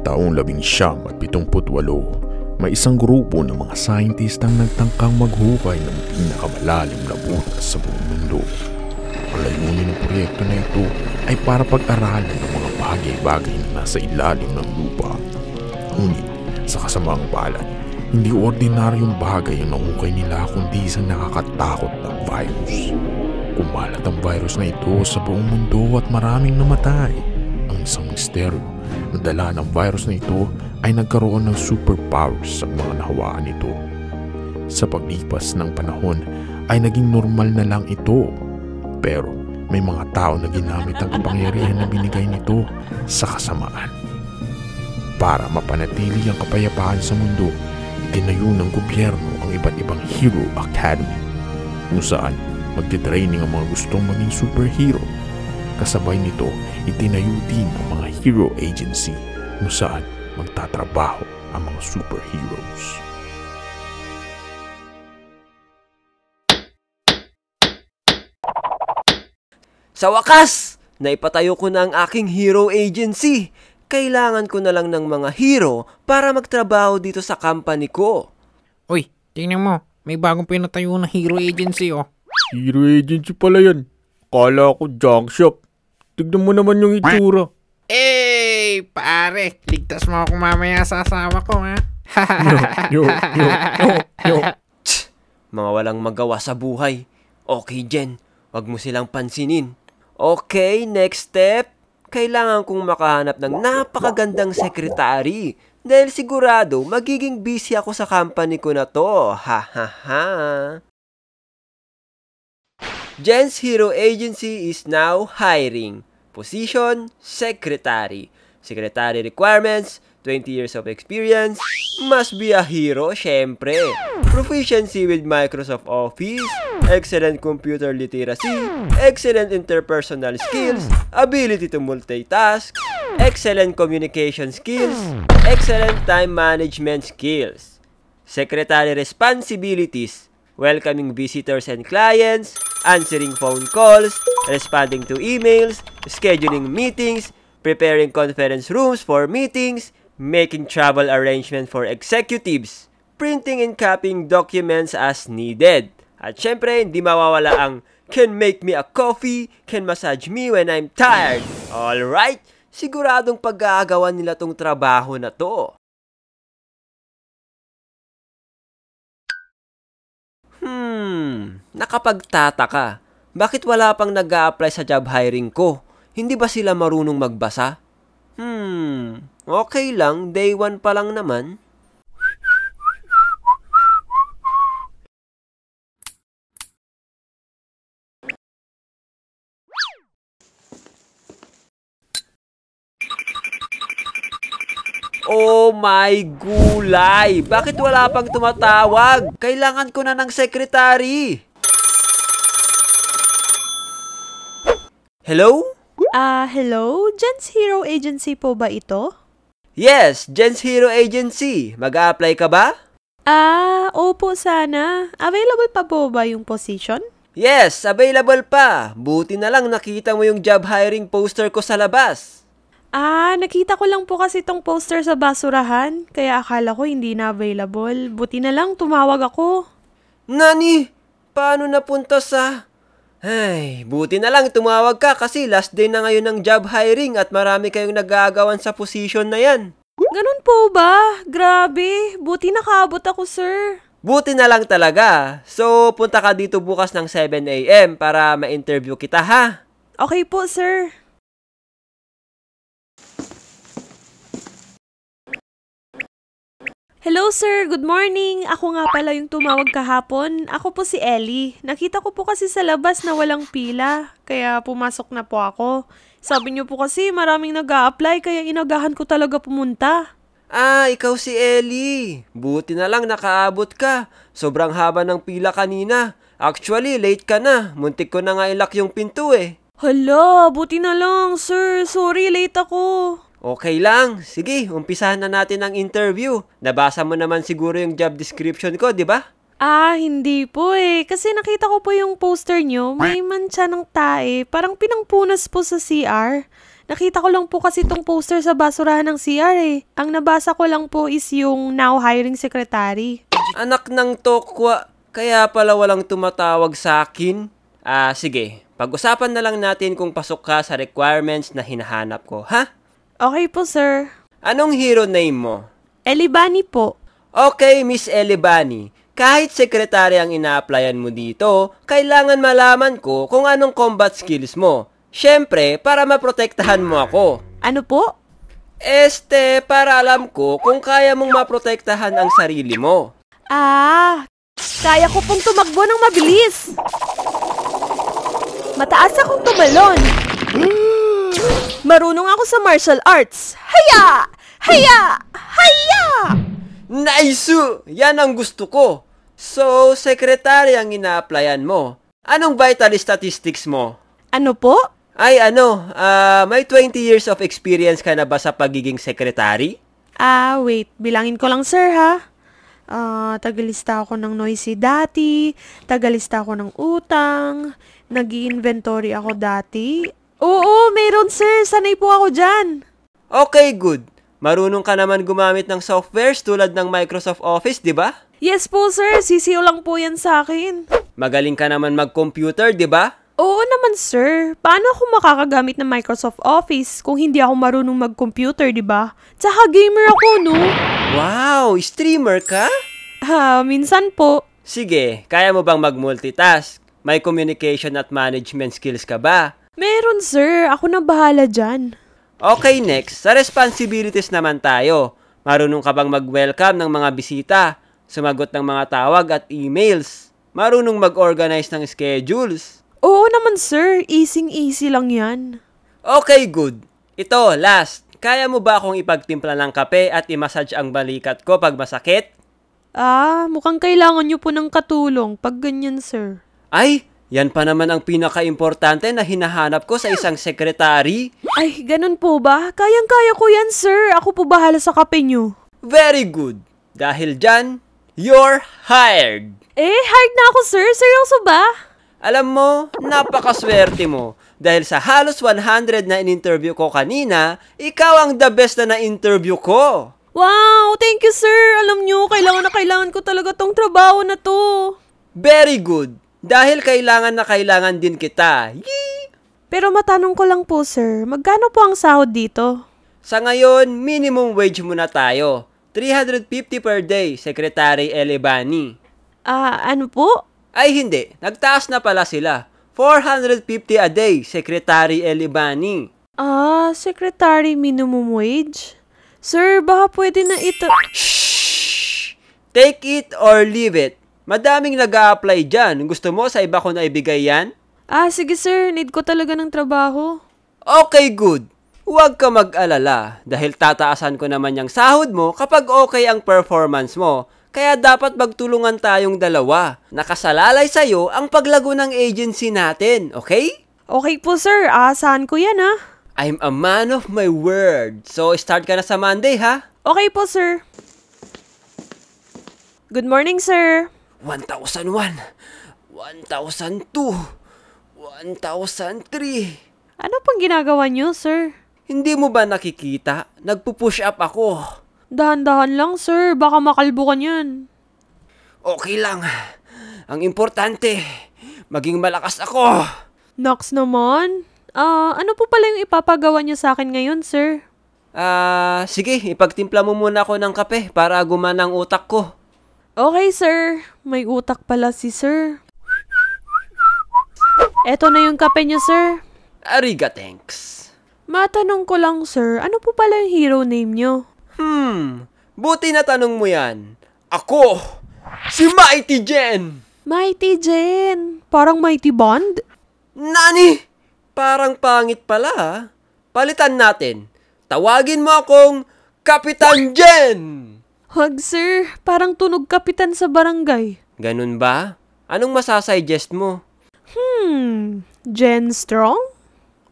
Taong 1978, may isang grupo ng mga scientist ang nagtangkang maghukay ng pinakamalalim na butas sa buong mundo. Ang layunin ng proyekto na ito ay para pag-aralan ng mga bagay-bagay na nasa ilalim ng lupa. Ngunit sa kasamaang palad, hindi ordinaryong bagay ang nahukay nila kundi isang nakakatakot ng virus. Kumalat ang virus na ito sa buong mundo at maraming namatay. Ang isang misteryo na dala ng virus na ito ay nagkaroon ng superpowers sa mga nahawaan nito. Sa paglipas ng panahon ay naging normal na lang ito. Pero may mga tao na ginamit ang kapangyarihan na binigay nito sa kasamaan. Para mapanatili ang kapayapaan sa mundo, itinayo ng gobyerno ang iba't ibang Hero Academy kung saan magte-training ang mga gustong maging superhero. Kasabay nito, itinayo din ang mga Hero Agency kung saan magtatrabaho ang mga superheroes. Sa wakas, naipatayo ko na ang aking Hero Agency. Kailangan ko na lang ng mga hero para magtrabaho dito sa company ko. Uy, tingnan mo. May bagong pinatayo na Hero Agency, oh. Hero Agency pala yan. Akala ko junk shop. Tignan mo naman yung itsura. Pare. Ligtas mo ako mamaya sa asawa ko, ha? Yo. Mga walang magawa sa buhay. Okay, Jen. Wag mo silang pansinin. Okay, next step. Kailangan kong makahanap ng napakagandang sekretary dahil sigurado magiging busy ako sa company ko na to. Ha ha ha. Jen's Hero Agency is now hiring. Position, secretary. Secretary requirements, 20 years of experience. Must be a hero, syempre. Proficiency with Microsoft Office. Excellent computer literacy. Excellent interpersonal skills. Ability to multitask. Excellent communication skills. Excellent time management skills. Secretary responsibilities. Welcoming visitors and clients. Answering phone calls. Responding to emails. Scheduling meetings. Preparing conference rooms for meetings. Making travel arrangement for executives. Printing and copying documents as needed. At syempre, hindi mawawala ang can make me a coffee, can massage me when I'm tired. Alright, siguradong pag-aagawan nila tong trabaho na to. Nakapagtataka. Bakit wala pang nag-a-apply sa job hiring ko? Hindi ba sila marunong magbasa? Okay lang, day 1 pa lang naman. Oh my gulay! Bakit wala pang tumatawag? Kailangan ko na ng sekretary. Hello? Hello? Jen's Hero Agency po ba ito? Yes, Jen's Hero Agency. Mag-a-apply ka ba? Opo sana. Available pa po ba yung position? Yes, available pa. Buti na lang nakita mo yung job hiring poster ko sa labas. Nakita ko lang po kasi itong poster sa basurahan. Kaya akala ko hindi na available. Buti na lang tumawag ako. Nani? Paano napunta sa... Ay, buti na lang tumawag ka kasi last day na ngayon ng job hiring at marami kayong nagagawan sa position na yan. Ganun po ba? Grabe. Buti nakaabot ako, sir. Buti na lang talaga. So, punta ka dito bukas ng 7 a.m. para ma-interview kita, ha? Okay po, sir. Hello sir, good morning. Ako nga pala yung tumawag kahapon. Ako po si Ellie. Nakita ko po kasi sa labas na walang pila, kaya pumasok na po ako. Sabi niyo po kasi maraming nag-a-apply, kaya inagahan ko talaga pumunta. Ikaw si Ellie. Buti na lang nakaabot ka. Sobrang haba ng pila kanina. Actually, late ka na. Muntik ko na nga ilak yung pinto eh. Hala, buti na lang sir. Sorry, late ako. Okay lang. Sige, umpisahan na natin ang interview. Nabasa mo naman siguro yung job description ko, di ba? Hindi po eh. Kasi nakita ko po yung poster nyo. May mancha ng tae. Parang pinangpunas po sa CR. Nakita ko lang po kasi itong poster sa basurahan ng CR eh. Ang nabasa ko lang po is yung now hiring secretary. Anak ng tokwa, kaya pala walang tumatawag sa akin. Sige, pag-usapan na lang natin kung pasok ka sa requirements na hinahanap ko, ha? Okay po, sir. Anong hero name mo? Elibani po. Okay, Miss Elibani. Kahit sekretary ang ina-applyan mo dito, kailangan malaman ko kung anong combat skills mo. Siyempre, para maprotektahan mo ako. Ano po? Para alam ko kung kaya mong maprotektahan ang sarili mo. Kaya ko pong tumakbo ng mabilis. Mataas akong tumalon. Marunong ako sa martial arts. Haya! Haya! Haya! Nice! Yan ang gusto ko. So, sekretary ang ina-applyan mo. Anong vital statistics mo? Ano po? May 20 years of experience ka na ba sa pagiging sekretary? Wait. Bilangin ko lang, sir, ha? Tagalista ako ng noisy dati. Tagalista ako ng utang. Nag-i-inventory ako dati. Oo, meron, sir. Sanay po ako dyan. Okay, good. Marunong ka naman gumamit ng softwares tulad ng Microsoft Office, di ba? Yes po, sir. CCO lang po yan sa akin. Magaling ka naman mag-computer, di ba? Oo naman, sir. Paano ako makakagamit ng Microsoft Office kung hindi ako marunong mag-computer, di ba? Tsaka gamer ako, no? Wow! Streamer ka? Minsan po. Sige, kaya mo bang mag-multitask? May communication at management skills ka ba? Meron, sir. Ako na bahala dyan. Okay, next. Sa responsibilities naman tayo. Marunong ka bang mag-welcome ng mga bisita? Sumagot ng mga tawag at emails? Marunong mag-organize ng schedules? Oo naman, sir. Easy-easy lang yan. Okay, good. Ito, last. Kaya mo ba akong ipagtimpla ng kape at i-massage ang balikat ko pag masakit? Mukhang kailangan nyo po ng katulong pag ganyan, sir. Ay, yan pa naman ang pinaka-importante na hinahanap ko sa isang sekretary. Ay, ganun po ba? Kayang-kaya ko yan, sir. Ako po bahala sa kape nyo. Very good. Dahil dyan, you're hired. Hired na ako, sir. Seryoso ba? Alam mo, napakaswerte mo. Dahil sa halos 100 na in-interview ko kanina, ikaw ang the best na na-interview ko. Wow, thank you, sir. Alam nyo, kailangan na kailangan ko talaga tong trabaho na to. Very good. Dahil kailangan na kailangan din kita. Yee! Pero matanong ko lang po, sir, magkano po ang sahod dito? Sa ngayon, minimum wage muna tayo. 350 per day, Secretary Elibani. Ano po? Ay hindi, nagtaas na pala sila. 450 a day, Secretary Elibani. Secretary minimum wage? Sir, baka pwede na ito... Shhh! Take it or leave it. Madaming nag-a-apply dyan. Gusto mo sa iba ko na ibigay yan? Sige sir, need ko talaga ng trabaho. Okay, good. Huwag ka mag-alala dahil tataasan ko naman yung sahod mo kapag okay ang performance mo. Kaya dapat magtulungan tayong dalawa. Nakasalalay sa'yo ang paglago ng agency natin, okay? Okay po sir, aasahan ko yan ha. I'm a man of my word. So start ka na sa Monday ha? Okay po sir. Good morning sir. 1001, 1002, 1003. Ano pang ginagawa niyo sir? Hindi mo ba nakikita? Nagpo-push up ako. Dahan-dahan lang sir, baka makalbo ka niyan. Okay lang. Ang importante, maging malakas ako. Nox naman. Ano po pala yung ipapagawa niyo sa akin ngayon sir? Sige, ipagtimpla mo muna ako ng kape para gumana ang utak ko. Okay sir, may utak pala si sir. Eto na yung kape niyo sir. Ariga, thanks. Matanong ko lang sir, ano po pala yung hero name niyo? Buti na tanong mo yan. Ako, si Mighty Jen! Mighty Jen! Parang Mighty Bond? Nani? Parang pangit pala ha? Palitan natin. Tawagin mo akong Kapitan Jen! Wag sir, parang tunog kapitan sa barangay. Ganun ba? Anong masasuggest mo? Jen Strong?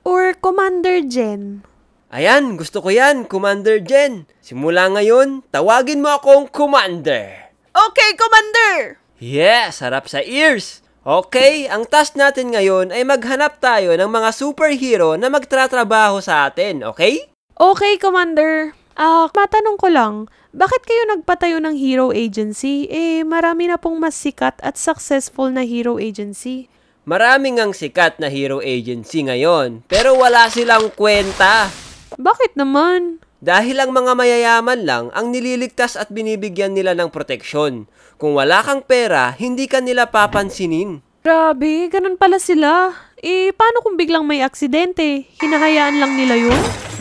Or Commander Jen? Ayan, gusto ko yan, Commander Jen. Simula ngayon, tawagin mo akong Commander. Okay, Commander! Yes, sarap sa ears. Okay, ang task natin ngayon ay maghanap tayo ng mga superhero na magtratrabaho sa atin, okay? Okay, Commander. Matanong ko lang, bakit kayo nagpatayo ng hero agency? Marami na pong mas sikat at successful na hero agency. Maraming ang sikat na hero agency ngayon, pero wala silang kwenta. Bakit naman? Dahil ang mga mayayaman lang ang nililigtas at binibigyan nila ng proteksyon. Kung wala kang pera, hindi ka nila papansinin. Grabe, ganun pala sila. Paano kung biglang may aksidente? Hinahayaan lang nila yun?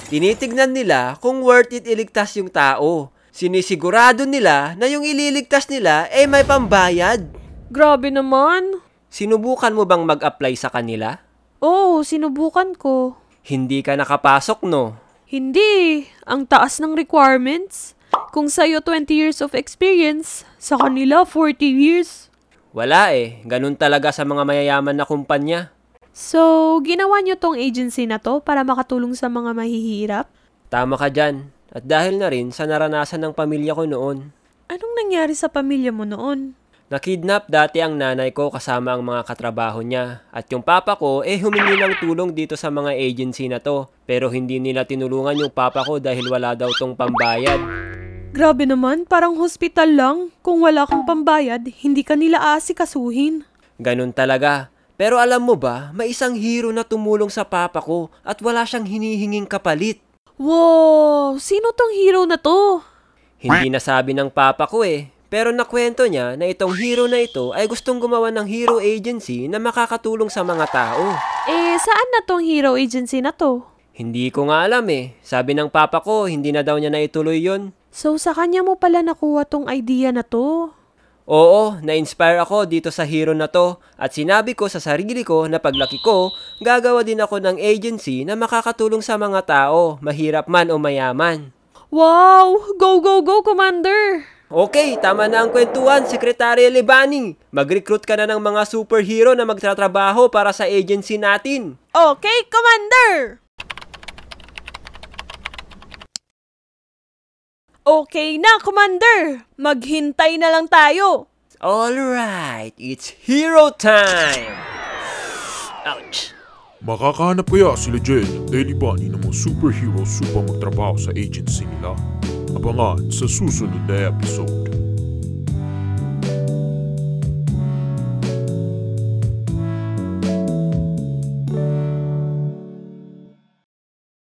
Tinitignan nila kung worth it iligtas yung tao. Sinisigurado nila na yung ililigtas nila ay may pambayad. Grabe naman. Sinubukan mo bang mag-apply sa kanila? Oo, sinubukan ko. Hindi ka nakapasok, no? Hindi. Ang taas ng requirements. Kung sa'yo 20 years of experience, sa kanila 40 years. Wala ganun talaga sa mga mayayaman na kumpanya. So, ginawa niyo tong agency na to para makatulong sa mga mahihirap? Tama ka dyan. At dahil na rin sa naranasan ng pamilya ko noon. Anong nangyari sa pamilya mo noon? Nakidnap dati ang nanay ko kasama ang mga katrabaho niya. At yung papa ko humingi ng tulong dito sa mga agency na to. Pero hindi nila tinulungan yung papa ko dahil wala daw tong pambayad. Grabe naman, parang hospital lang. Kung wala kang pambayad, hindi ka nila aasikasuhin. Ganun talaga. Pero alam mo ba, may isang hero na tumulong sa papa ko at wala siyang hinihinging kapalit. Wow! Sino tong hero na to? Hindi nasabi ng papa ko Pero nakwento niya na itong hero na ito ay gustong gumawa ng hero agency na makakatulong sa mga tao. Saan na tong hero agency na to? Hindi ko nga alam Sabi ng papa ko, hindi na daw niya naituloy yon. So, sa kanya mo pala nakuha tong idea na to? Oo, na-inspire ako dito sa hero na to at sinabi ko sa sarili ko na paglaki ko, gagawa din ako ng agency na makakatulong sa mga tao, mahirap man o mayaman. Wow! Go, go, go, Commander! Okay, tama na ang kwentuhan, Secretary Libani. Mag-recruit ka na ng mga superhero na magtatrabaho para sa agency natin. Okay, Commander! Okay na, Commander! Maghintay na lang tayo! Alright, it's hero time! Ouch! Makakahanap kaya sila Jen at Daily Bunny ng mga superheroes upang magtrabaho sa agency nila? Abangan sa susunod na episode.